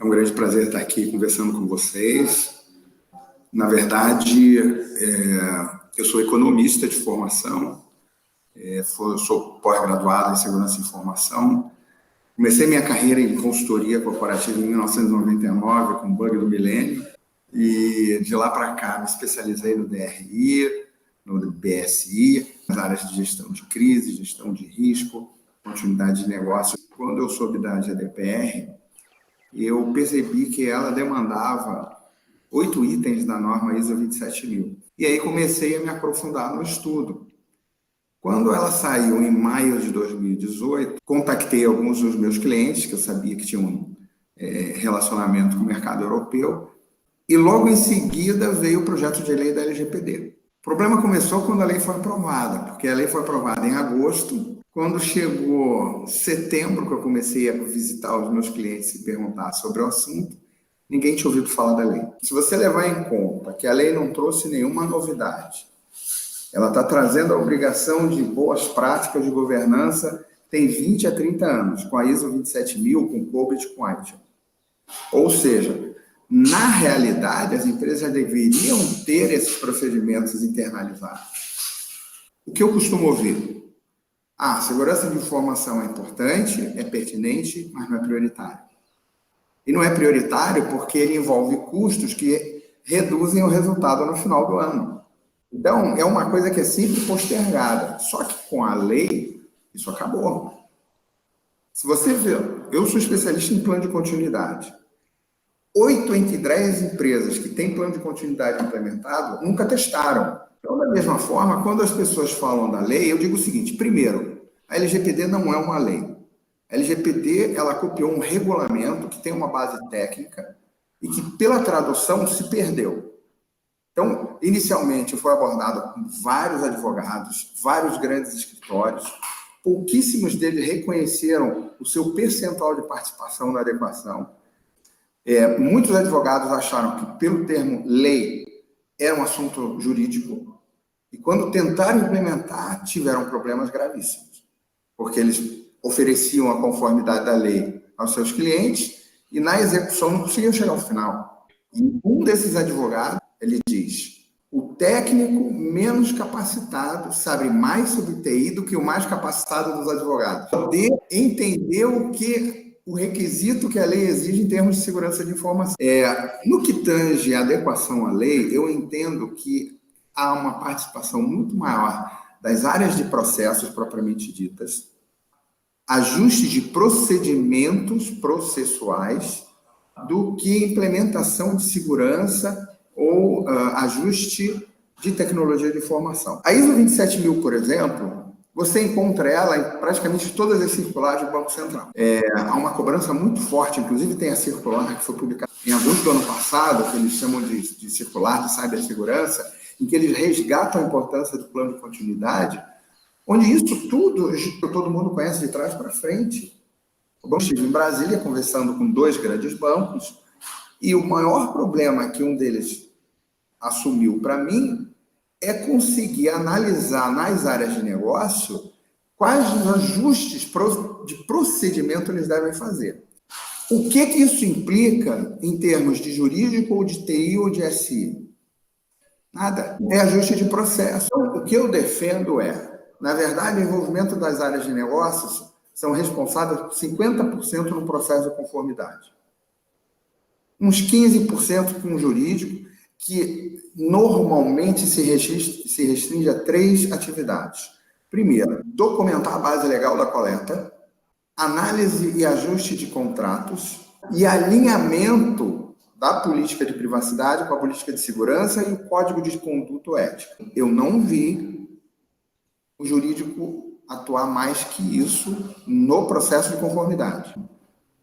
É um grande prazer estar aqui conversando com vocês. Na verdade, eu sou economista de formação, sou pós-graduado em segurança e informação. Comecei minha carreira em consultoria corporativa em 1999, com o bug do milênio, e de lá para cá me especializei no DRI, no BSI, nas áreas de gestão de crise, gestão de risco, continuidade de negócio. Quando eu soube da GDPR, eu percebi que ela demandava 8 itens da norma ISO 27000. E aí comecei a me aprofundar no estudo. Quando ela saiu em maio de 2018, contactei alguns dos meus clientes, que eu sabia que tinham relacionamento com o mercado europeu, e logo em seguida veio o projeto de lei da LGPD. O problema começou quando a lei foi aprovada, porque a lei foi aprovada em agosto. Quando chegou setembro, que eu comecei a visitar os meus clientes e perguntar sobre o assunto, ninguém tinha ouvido falar da lei. Se você levar em conta que a lei não trouxe nenhuma novidade, ela está trazendo a obrigação de boas práticas de governança, tem 20 a 30 anos, com a ISO 27000, com o COBIT, com a ITIL. Ou seja, na realidade, as empresas já deveriam ter esses procedimentos internalizados. O que eu costumo ouvir? Segurança de informação é importante, é pertinente, mas não é prioritário. E não é prioritário porque ele envolve custos que reduzem o resultado no final do ano. Então, é uma coisa que é sempre postergada. Só que com a lei, isso acabou. Se você vê, eu sou especialista em plano de continuidade. 8 entre 10 empresas que têm plano de continuidade implementado nunca testaram. Então, da mesma forma, quando as pessoas falam da lei, eu digo o seguinte: primeiro, a LGPD não é uma lei. A LGPD, ela copiou um regulamento que tem uma base técnica e que, pela tradução, se perdeu. Então, inicialmente, foi abordado com vários advogados, vários grandes escritórios, pouquíssimos deles reconheceram o seu percentual de participação na adequação. Muitos advogados acharam que, pelo termo lei, era um assunto jurídico, e quando tentaram implementar, tiveram problemas gravíssimos, porque eles ofereciam a conformidade da lei aos seus clientes e, na execução, não conseguiam chegar ao final. E um desses advogados, ele diz: o técnico menos capacitado sabe mais sobre TI do que o mais capacitado dos advogados. Poder entender o requisito que a lei exige em termos de segurança de informação. No que tange a adequação à lei, eu entendo que há uma participação muito maior das áreas de processos propriamente ditas, ajuste de procedimentos processuais, do que implementação de segurança ou ajuste de tecnologia de informação. A ISO 27000, por exemplo, você encontra ela em praticamente todas as circulares do Banco Central. Há uma cobrança muito forte, inclusive tem a circular que foi publicada em agosto do ano passado, que eles chamam de circular de cibersegurança, em que eles resgatam a importância do plano de continuidade, onde isso tudo, todo mundo conhece de trás para frente. Eu estive em Brasília conversando com 2 grandes bancos, e o maior problema que um deles assumiu para mim é conseguir analisar nas áreas de negócio quais os ajustes de procedimento eles devem fazer. O que isso implica em termos de jurídico, ou de TI, ou de SI? Nada. É ajuste de processo. Então, o que eu defendo na verdade, o envolvimento das áreas de negócios são responsáveis por 50% no processo de conformidade. Uns 15% com o jurídico, que normalmente se restringe a 3 atividades. Primeiro, documentar a base legal da coleta, análise e ajuste de contratos e alinhamento da política de privacidade com a política de segurança e o código de conduta ético. Eu não vi o jurídico atuar mais que isso no processo de conformidade.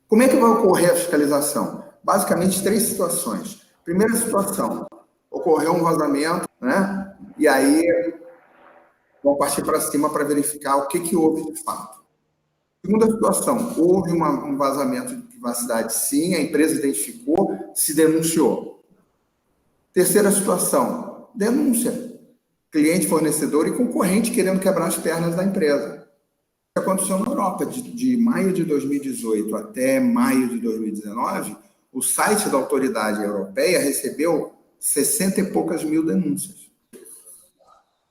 Como é que vai ocorrer a fiscalização? Basicamente, 3 situações. Primeira situação, ocorreu um vazamento, né? E aí vão partir para cima para verificar o que houve de fato. Segunda situação, houve um vazamento de privacidade, sim, a empresa identificou, se denunciou. Terceira situação, denúncia. Cliente, fornecedor e concorrente querendo quebrar as pernas da empresa. O que aconteceu na Europa, de maio de 2018 até maio de 2019, o site da autoridade europeia recebeu 60 e poucas mil denúncias.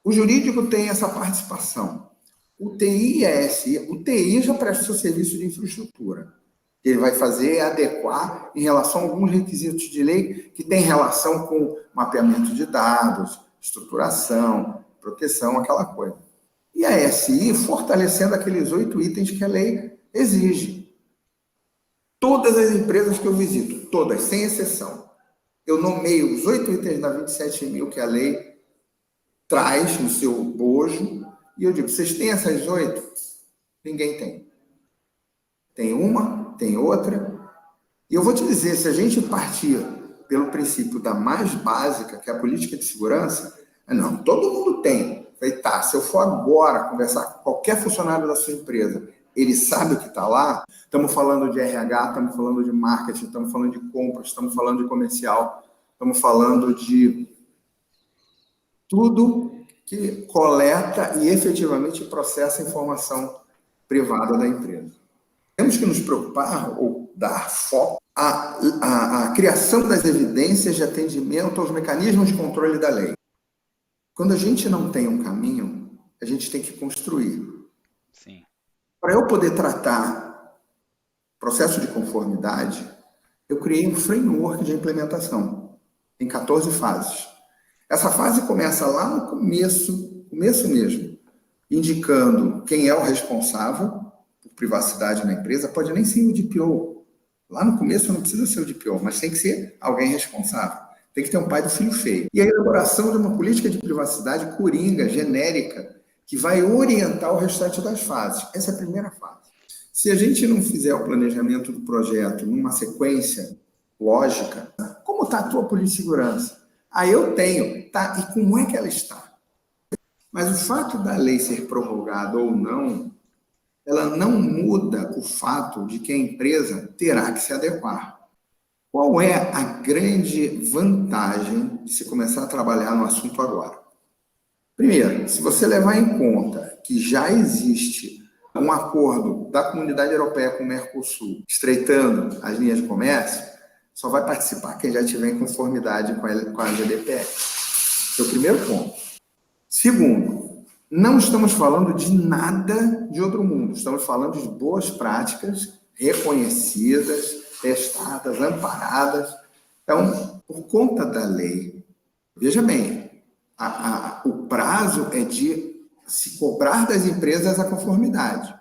O jurídico tem essa participação. O TI e a SI, o TI já presta seu serviço de infraestrutura. O que ele vai fazer é adequar em relação a alguns requisitos de lei que têm relação com mapeamento de dados, estruturação, proteção, aquela coisa. E a SI fortalecendo aqueles 8 itens que a lei exige. Todas as empresas que eu visito, todas, sem exceção, eu nomeio os 8 itens da 27.000 que a lei traz no seu bojo, e eu digo, vocês têm essas 8? Ninguém tem. Tem uma, tem outra. E eu vou te dizer, se a gente partir pelo princípio da mais básica, que é a política de segurança, não, todo mundo tem. Falei, tá, se eu for agora conversar com qualquer funcionário da sua empresa, ele sabe o que está lá? Estamos falando de RH, estamos falando de marketing, estamos falando de compras, estamos falando de comercial, estamos falando de tudo que coleta e efetivamente processa informação privada da empresa. Temos que nos preocupar ou dar foco à criação das evidências de atendimento aos mecanismos de controle da lei. Quando a gente não tem um caminho, a gente tem que construir. Sim. Para eu poder tratar processo de conformidade, eu criei um framework de implementação, em 14 fases. Essa fase começa lá no começo mesmo, indicando quem é o responsável por privacidade na empresa, pode nem ser o DPO. Lá no começo não precisa ser o DPO, mas tem que ser alguém responsável. Tem que ter um pai do filho feio. E a elaboração de uma política de privacidade coringa, genérica, que vai orientar o restante das fases. Essa é a primeira fase. Se a gente não fizer o planejamento do projeto numa sequência lógica, como está a tua política de segurança? Aí eu tenho, tá? E como é que ela está? Mas o fato da lei ser prorrogada ou não, ela não muda o fato de que a empresa terá que se adequar. Qual é a grande vantagem de se começar a trabalhar no assunto agora? Primeiro, se você levar em conta que já existe um acordo da Comunidade Europeia com o Mercosul, estreitando as linhas de comércio, só vai participar quem já estiver em conformidade com a GDPR. Esse é o primeiro ponto. Segundo, não estamos falando de nada de outro mundo, estamos falando de boas práticas reconhecidas, testadas, amparadas. Então, por conta da lei, veja bem, o prazo é de se cobrar das empresas a conformidade.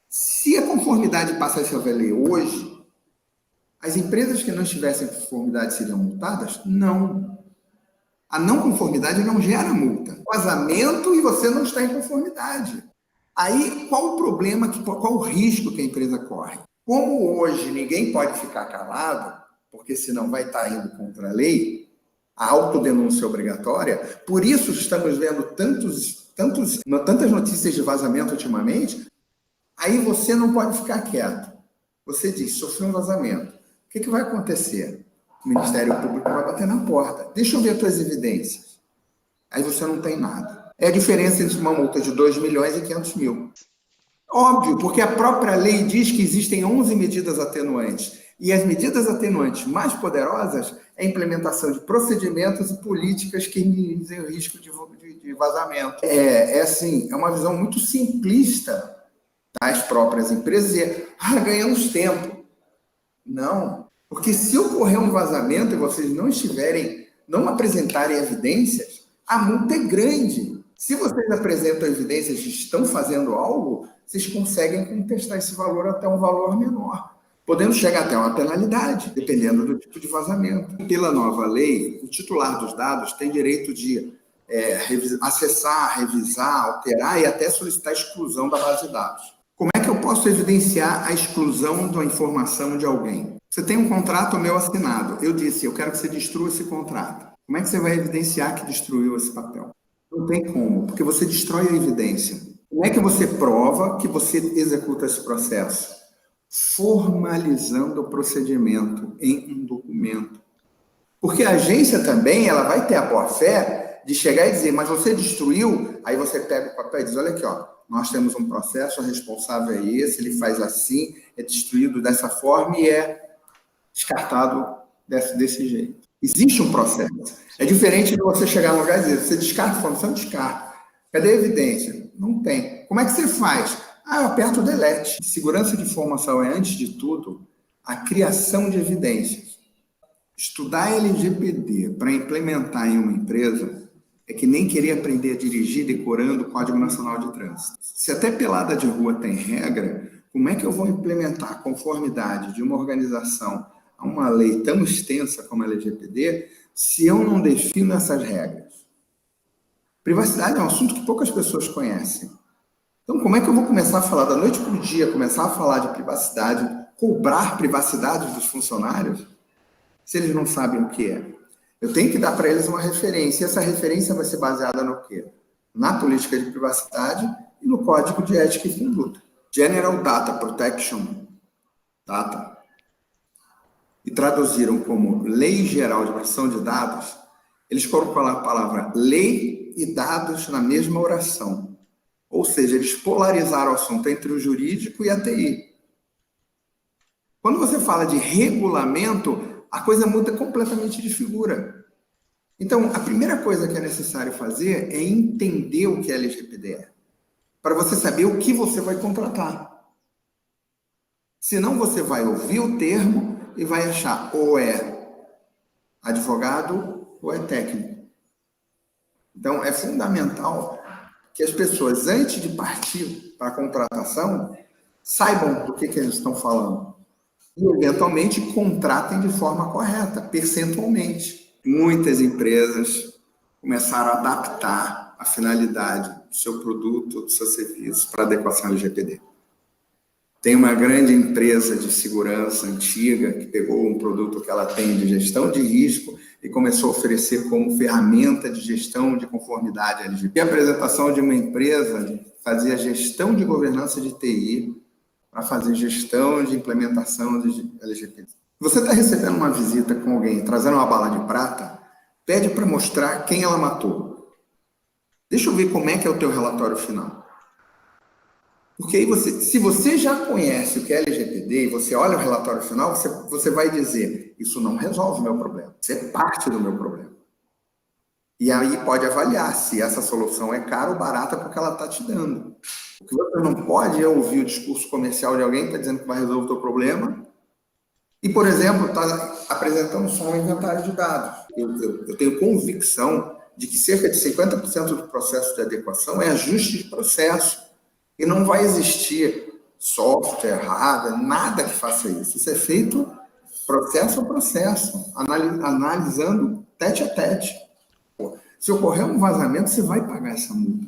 Se a conformidade passasse a valer hoje, as empresas que não estivessem em conformidade seriam multadas? Não. A não conformidade não gera multa. Vazamento e você não está em conformidade. Aí, qual o problema, qual o risco que a empresa corre? Como hoje ninguém pode ficar calado, porque senão vai estar indo contra a lei, a autodenúncia é obrigatória, por isso estamos vendo tantas notícias de vazamento ultimamente, aí você não pode ficar quieto. Você diz, sofreu um vazamento. O que vai acontecer? O Ministério Público vai bater na porta. Deixa eu ver as tuas evidências. Aí você não tem nada. É a diferença entre uma multa de 2 milhões e 500 mil. Óbvio, porque a própria lei diz que existem 11 medidas atenuantes. E as medidas atenuantes mais poderosas é a implementação de procedimentos e políticas que minimizem o risco de vazamento. É uma visão muito simplista das próprias empresas e ganhamos tempo. Não, porque se ocorrer um vazamento e vocês não apresentarem evidências, a multa é grande. Se vocês apresentam evidências que estão fazendo algo, vocês conseguem contestar esse valor até um valor menor, podendo chegar até uma penalidade, dependendo do tipo de vazamento. Pela nova lei, o titular dos dados tem direito de acessar, revisar, alterar e até solicitar a exclusão da base de dados. Como é que eu posso evidenciar a exclusão da informação de alguém? Você tem um contrato meu assinado. Eu disse, eu quero que você destrua esse contrato. Como é que você vai evidenciar que destruiu esse papel? Não tem como, porque você destrói a evidência. Como é que você prova que você executa esse processo? Formalizando o procedimento em um documento. Porque a agência também ela vai ter a boa-fé de chegar e dizer, mas você destruiu? Aí você pega o papel e diz, olha aqui, ó, nós temos um processo, o responsável é esse, ele faz assim, é destruído dessa forma e é descartado desse jeito. Existe um processo. É diferente de você chegar no lugar e dizer, você descarta a informação, descarta. Cadê a evidência? Não tem. Como é que você faz? Eu aperto o delete. Segurança de informação é, antes de tudo, a criação de evidências. Estudar LGPD para implementar em uma empresa é que nem querer aprender a dirigir decorando o Código Nacional de Trânsito. Se até pelada de rua tem regra, como é que eu vou implementar a conformidade de uma organização a uma lei tão extensa como a LGPD se eu não defino essas regras? Privacidade é um assunto que poucas pessoas conhecem. Então, como é que eu vou começar a falar da noite para o dia, começar a falar de privacidade, cobrar privacidade dos funcionários, se eles não sabem o que é? Eu tenho que dar para eles uma referência. E essa referência vai ser baseada no quê? Na política de privacidade e no Código de Ética e Conduta. General Data Protection Data. E traduziram como Lei Geral de Proteção de Dados. Eles colocam a palavra lei e dados na mesma oração. Ou seja, eles polarizaram o assunto entre o jurídico e a TI. Quando você fala de regulamento, a coisa muda completamente de figura. Então, a primeira coisa que é necessário fazer é entender o que é LGPD é, para você saber o que você vai contratar. Senão você vai ouvir o termo e vai achar ou é advogado ou é técnico. Então, é fundamental que as pessoas, antes de partir para a contratação, saibam do que eles estão falando. E, eventualmente, contratem de forma correta, percentualmente. Muitas empresas começaram a adaptar a finalidade do seu produto, do seu serviço, para adequação ao LGPD. Tem uma grande empresa de segurança antiga que pegou um produto que ela tem de gestão de risco e começou a oferecer como ferramenta de gestão de conformidade LGPD. E a apresentação de uma empresa que fazia gestão de governança de TI para fazer gestão de implementação de LGPD. Você está recebendo uma visita com alguém, trazendo uma bala de prata, pede para mostrar quem ela matou. Deixa eu ver como é que é o teu relatório final. Porque aí, se você já conhece o que é LGPD e você olha o relatório final, você vai dizer, isso não resolve o meu problema, isso é parte do meu problema. E aí pode avaliar se essa solução é cara ou barata porque ela está te dando. O que você não pode é ouvir o discurso comercial de alguém que está dizendo que vai resolver o teu problema e, por exemplo, está apresentando só um inventário de dados. Eu tenho convicção de que cerca de 50% do processo de adequação é ajuste de processo. E não vai existir software, hardware, nada que faça isso. Isso é feito processo a processo, analisando tete a tete. Se ocorrer um vazamento, você vai pagar essa multa.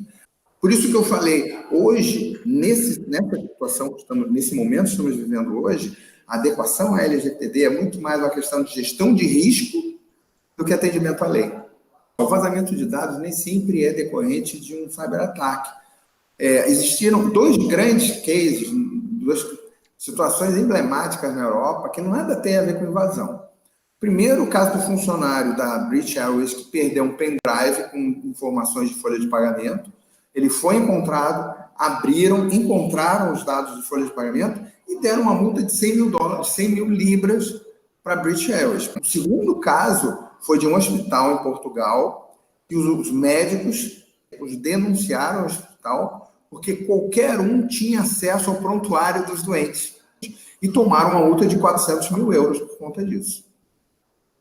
Por isso que eu falei, hoje, nessa situação que estamos, nesse momento que estamos vivendo hoje, a adequação à LGPD é muito mais uma questão de gestão de risco do que atendimento à lei. O vazamento de dados nem sempre é decorrente de um cyberataque. Existiram dois grandes cases, duas situações emblemáticas na Europa que nada tem a ver com invasão. Primeiro, o caso do funcionário da British Airways que perdeu um pendrive com informações de folha de pagamento. Ele foi encontrado, encontraram os dados de folha de pagamento e deram uma multa de $100 mil, 100 mil libras para a British Airways. O segundo caso foi de um hospital em Portugal e os médicos os denunciaram ao hospital porque qualquer um tinha acesso ao prontuário dos doentes e tomaram uma multa de 400 mil euros por conta disso.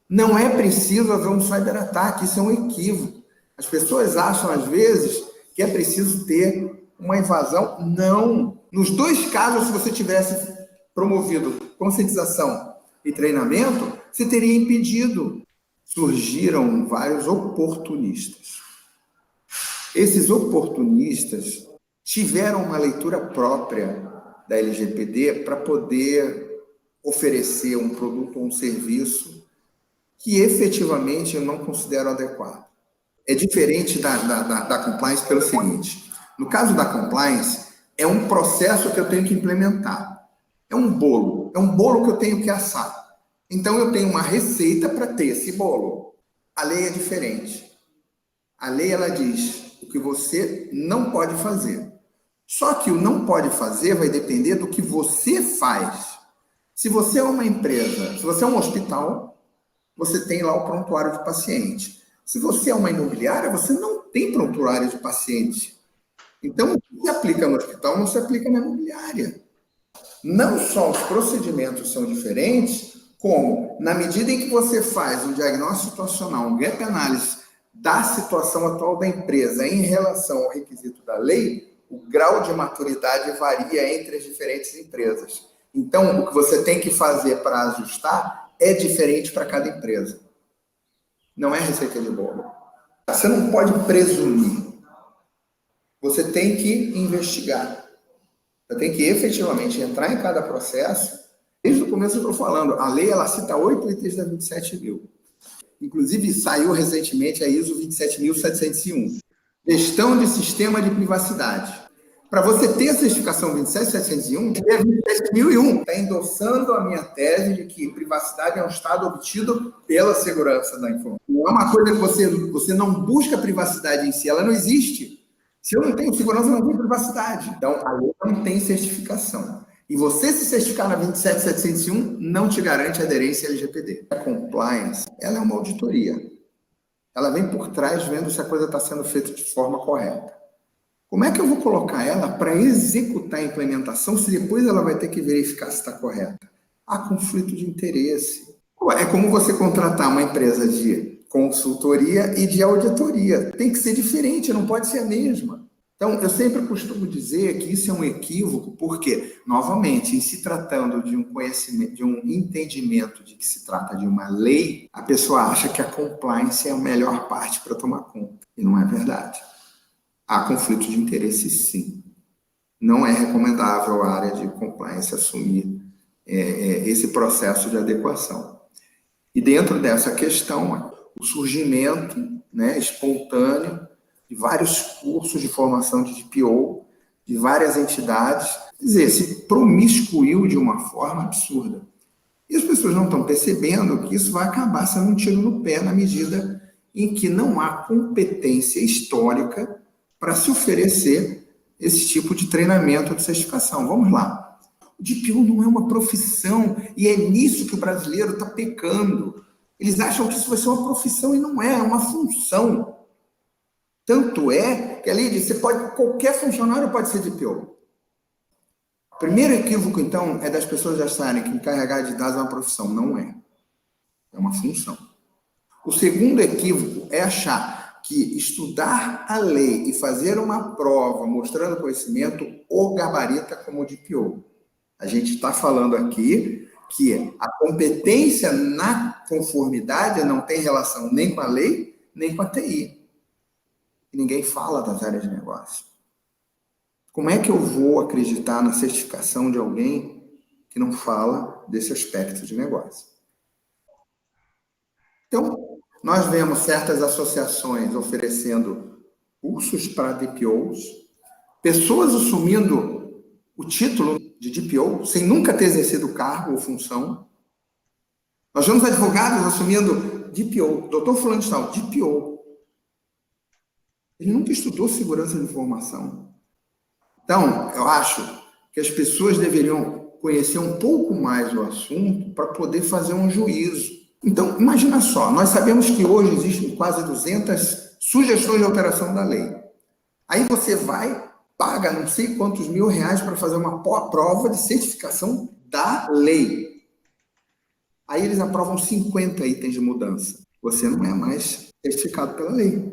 Não é preciso haver um cyberataque, isso é um equívoco. As pessoas acham, às vezes, que é preciso ter uma invasão. Não. Nos dois casos, se você tivesse promovido conscientização e treinamento, você teria impedido. Surgiram vários oportunistas. Esses oportunistas tiveram uma leitura própria da LGPD para poder oferecer um produto ou um serviço que efetivamente eu não considero adequado. É diferente da compliance pelo seguinte, no caso da compliance, é um processo que eu tenho que implementar. É um bolo que eu tenho que assar. Então, eu tenho uma receita para ter esse bolo. A lei é diferente. A lei, ela diz o que você não pode fazer. Só que o não pode fazer vai depender do que você faz. Se você é uma empresa, se você é um hospital, você tem lá o prontuário de paciente. Se você é uma imobiliária, você não tem prontuário de paciente. Então, o que se aplica no hospital não se aplica na imobiliária. Não só os procedimentos são diferentes, como, na medida em que você faz um diagnóstico situacional, um gap analysis da situação atual da empresa em relação ao requisito da lei, o grau de maturidade varia entre as diferentes empresas. Então, o que você tem que fazer para ajustar é diferente para cada empresa. Não é receita de bolo. Você não pode presumir. Você tem que investigar. Você tem que efetivamente entrar em cada processo. Desde o começo eu estou falando, a lei ela cita 8 itens da 27.000. Inclusive saiu recentemente a ISO 27.701. Gestão de sistema de privacidade. Para você ter a certificação 27701, é 27.001. Está endossando a minha tese de que privacidade é um estado obtido pela segurança da informação. Não é uma coisa que você não busca privacidade em si, ela não existe. Se eu não tenho segurança, eu não tenho privacidade. Então, a lei não tem certificação. E você se certificar na 27701 não te garante aderência à LGPD. A compliance, ela é uma auditoria. Ela vem por trás vendo se a coisa está sendo feita de forma correta. Como é que eu vou colocar ela para executar a implementação se depois ela vai ter que verificar se está correta? Há conflito de interesse. É como você contratar uma empresa de consultoria e de auditoria. Tem que ser diferente, não pode ser a mesma. Então, eu sempre costumo dizer que isso é um equívoco, porque, novamente, em se tratando de um conhecimento, de um entendimento de que se trata de uma lei, a pessoa acha que a compliance é a melhor parte para tomar conta. E não é verdade. Há conflito de interesse, sim. Não é recomendável a área de compliance assumir esse processo de adequação. E dentro dessa questão, o surgimento, né, espontâneo de vários cursos de formação de DPO, de várias entidades, quer dizer, se promiscuiu de uma forma absurda. E as pessoas não estão percebendo que isso vai acabar sendo um tiro no pé na medida em que não há competência histórica para se oferecer esse tipo de treinamento de certificação. Vamos lá. O DPO não é uma profissão e é nisso que o brasileiro está pecando. Eles acham que isso vai ser uma profissão e não é, é uma função. Tanto é que a lei diz, qualquer funcionário pode ser DPO. O primeiro equívoco, então, é das pessoas acharem que encarregar de dados é uma profissão. Não é. É uma função. O segundo equívoco é achar que estudar a lei e fazer uma prova mostrando conhecimento o gabarita como DPO. A gente está falando aqui que a competência na conformidade não tem relação nem com a lei, nem com a TI. E ninguém fala das áreas de negócio. Como é que eu vou acreditar na certificação de alguém que não fala desse aspecto de negócio? Então, nós vemos certas associações oferecendo cursos para DPOs, pessoas assumindo o título de DPO sem nunca ter exercido cargo ou função. Nós vemos advogados assumindo DPO, doutor fulano de tal, DPO. Ele nunca estudou segurança de informação. Então, eu acho que as pessoas deveriam conhecer um pouco mais o assunto para poder fazer um juízo. Então, imagina só, nós sabemos que hoje existem quase 200 sugestões de alteração da lei. Aí você vai, paga não sei quantos R$1.000 para fazer uma prova de certificação da lei. Aí eles aprovam 50 itens de mudança. Você não é mais certificado pela lei.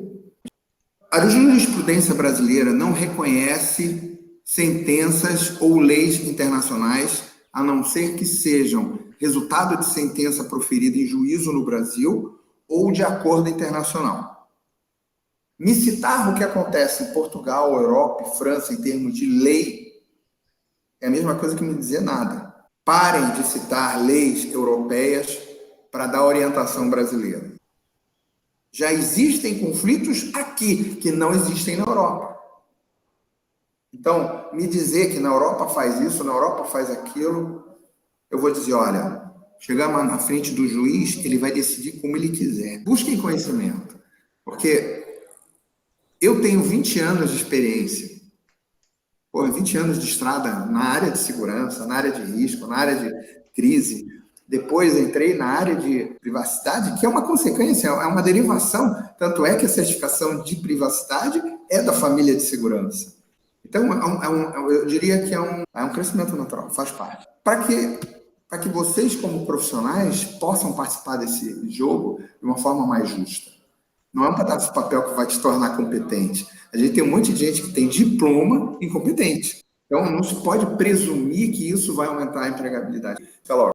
A jurisprudência brasileira não reconhece sentenças ou leis internacionais, a não ser que sejam resultado de sentença proferida em juízo no Brasil ou de acordo internacional. Me citar o que acontece em Portugal, Europa e França em termos de lei é a mesma coisa que me dizer nada. Parem de citar leis europeias para dar orientação brasileira. Já existem conflitos aqui que não existem na Europa. Então, me dizer que na Europa faz isso, na Europa faz aquilo, eu vou dizer, olha, chegar na frente do juiz, ele vai decidir como ele quiser. Busquem conhecimento, porque eu tenho 20 anos de experiência, 20 anos de estrada na área de segurança, na área de risco, na área crise. Depois entrei na área de privacidade, que é uma consequência, é uma derivação. Tanto é que a certificação de privacidade é da família de segurança. Então, eu diria que é um crescimento natural, faz parte. Para que vocês, como profissionais, possam participar desse jogo de uma forma mais justa. Não é um pedaço de papel que vai te tornar competente. A gente tem um monte de gente que tem diploma incompetente. Então, não se pode presumir que isso vai aumentar a empregabilidade. Até logo.